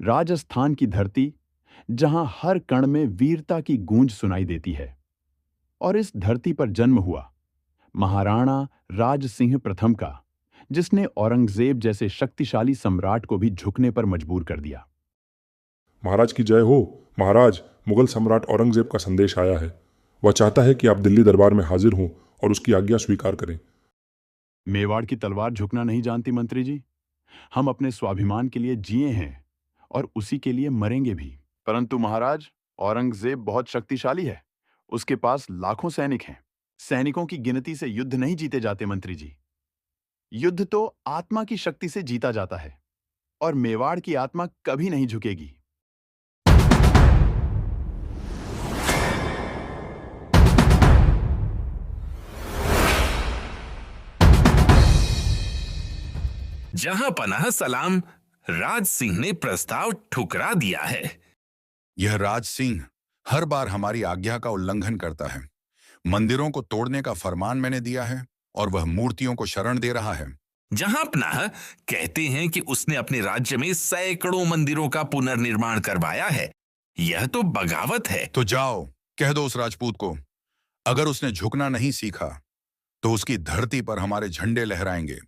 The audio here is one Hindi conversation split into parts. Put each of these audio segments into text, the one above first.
राजस्थान की धरती, जहां हर कण में वीरता की गूंज सुनाई देती है। और इस धरती पर जन्म हुआ महाराणा राज सिंह प्रथम का, जिसने औरंगजेब जैसे शक्तिशाली सम्राट को भी झुकने पर मजबूर कर दिया। महाराज की जय हो। महाराज, मुगल सम्राट औरंगजेब का संदेश आया है। वह चाहता है कि आप दिल्ली दरबार में हाजिर हों और उसकी आज्ञा स्वीकार करें। मेवाड़ की तलवार झुकना नहीं जानती मंत्री जी। हम अपने स्वाभिमान के लिए जिए हैं और उसी के लिए मरेंगे भी। परंतु महाराज, औरंगजेब बहुत शक्तिशाली है। उसके पास लाखों सैनिक हैं। सैनिकों की गिनती से युद्ध नहीं जीते जाते मंत्री जी। युद्ध तो आत्मा की शक्ति से जीता जाता है, और मेवाड़ की आत्मा कभी नहीं झुकेगी। जहां पनाह सलाम, राज सिंह ने प्रस्ताव ठुकरा दिया है। यह राज सिंह हर बार हमारी आज्ञा का उल्लंघन करता है। मंदिरों को तोड़ने का फरमान मैंने दिया है और वह मूर्तियों को शरण दे रहा है। जहां पनाह कहते हैं कि उसने अपने राज्य में सैकड़ों मंदिरों का पुनर्निर्माण करवाया है। यह तो बगावत है। तो जाओ, कह दो उस राजपूत को, अगर उसने झुकना नहीं सीखा तो उसकी धरती पर हमारे झंडे लहराएंगे।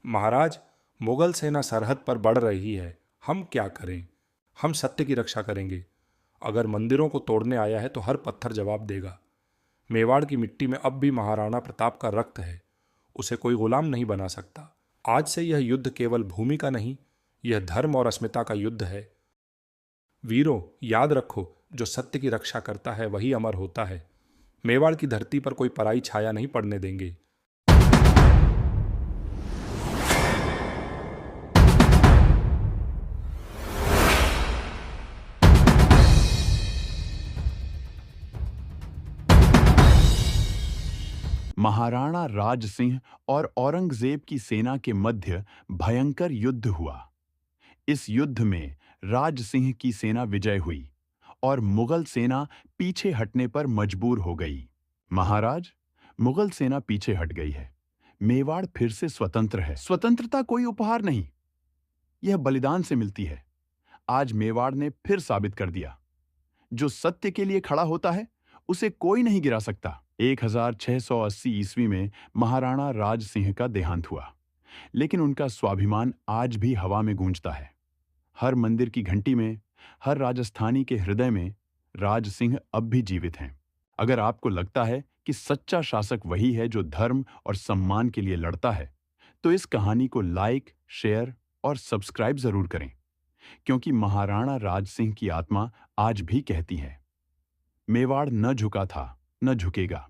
महाराज, मुगल सेना सरहद पर बढ़ रही है। हम क्या करें? हम सत्य की रक्षा करेंगे। अगर मंदिरों को तोड़ने आया है तो हर पत्थर जवाब देगा। मेवाड़ की मिट्टी में अब भी महाराणा प्रताप का रक्त है। उसे कोई गुलाम नहीं बना सकता। आज से यह युद्ध केवल भूमि का नहीं, यह धर्म और अस्मिता का युद्ध है। वीरों, याद रखो, जो सत्य की रक्षा करता है वही अमर होता है। मेवाड़ की धरती पर कोई पराई छाया नहीं पड़ने देंगे। महाराणा राज सिंह और औरंगजेब की सेना के मध्य भयंकर युद्ध हुआ। इस युद्ध में राज सिंह की सेना विजय हुई और मुगल सेना पीछे हटने पर मजबूर हो गई। महाराज, मुगल सेना पीछे हट गई है। मेवाड़ फिर से स्वतंत्र है। स्वतंत्रता कोई उपहार नहीं, यह बलिदान से मिलती है। आज मेवाड़ ने फिर साबित कर दिया, जो सत्य के लिए खड़ा होता है उसे कोई नहीं गिरा सकता। 1680 ईस्वी में महाराणा राज सिंह का देहांत हुआ, लेकिन उनका स्वाभिमान आज भी हवा में गूंजता है। हर मंदिर की घंटी में, हर राजस्थानी के हृदय में राज सिंह अब भी जीवित हैं। अगर आपको लगता है कि सच्चा शासक वही है जो धर्म और सम्मान के लिए लड़ता है, तो इस कहानी को लाइक, शेयर और सब्सक्राइब जरूर करें, क्योंकि महाराणा राज सिंह की आत्मा आज भी कहती है, मेवाड़ न झुका था, न झुकेगा।